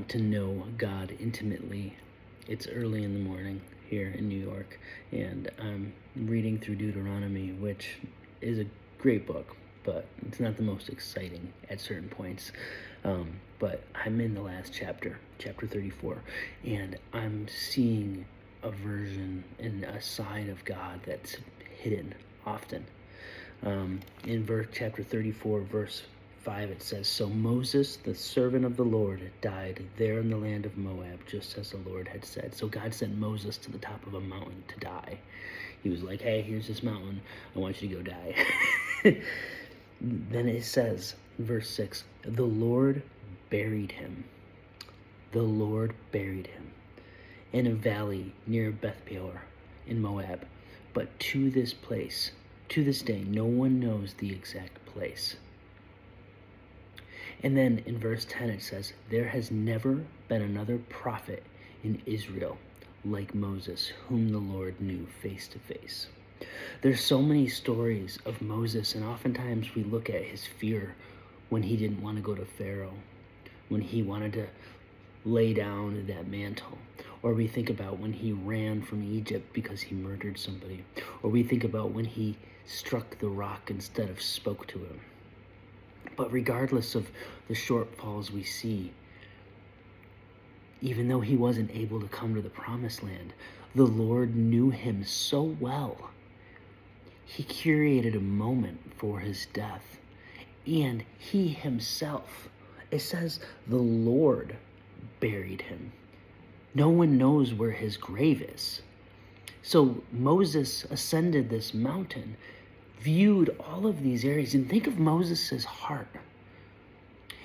want to know God intimately. It's early in the morning here in New York, and I'm reading through Deuteronomy, which is a great book, but it's not the most exciting at certain points. But I'm in the last chapter, chapter 34, and I'm seeing a version and a side of God that's hidden often. In chapter 34, verse 5, it says, "So Moses, the servant of the Lord, died there in the land of Moab, just as the Lord had said." So God sent Moses to the top of a mountain to die. He was like, "Hey, here's this mountain. I want you to go die." Then it says, verse 6, "The Lord buried him. The Lord buried him in a valley near Beth Peor in Moab. But to this day, no one knows the exact place." And then in verse 10 it says, "There has never been another prophet in Israel like Moses, whom the Lord knew face to face." There's so many stories of Moses, and oftentimes we look at his fear when he didn't want to go to Pharaoh, when he wanted to lay down that mantle. Or we think about when he ran from Egypt because he murdered somebody. Or we think about when he struck the rock instead of spoke to him. But regardless of the shortfalls we see, even though he wasn't able to come to the promised land, the Lord knew him so well. He curated a moment for his death. And he himself, it says the Lord buried him. No one knows where his grave is. So Moses ascended this mountain, viewed all of these areas, and think of Moses' heart.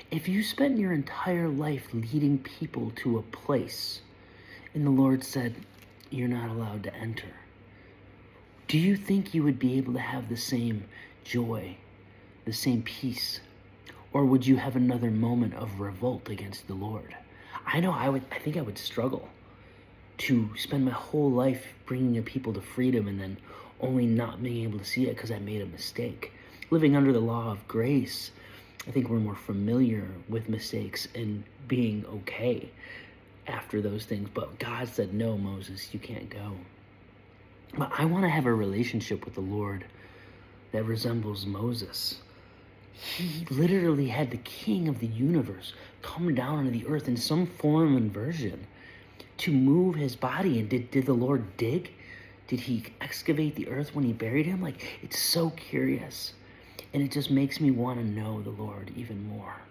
If you spent your entire life leading people to a place, and the Lord said, "You're not allowed to enter," do you think you would be able to have the same joy, the same peace? Or would you have another moment of revolt against the Lord? I know I think I would struggle to spend my whole life bringing a people to freedom and then only not being able to see it because I made a mistake. Living under the law of grace, I think we're more familiar with mistakes and being okay after those things. But God said, "No, Moses, you can't go." But I want to have a relationship with the Lord that resembles Moses. He literally had the king of the universe come down into the earth in some form and version to move his body. And did the Lord dig? Did he excavate the earth when he buried him? Like, it's so curious. And it just makes me want to know the Lord even more.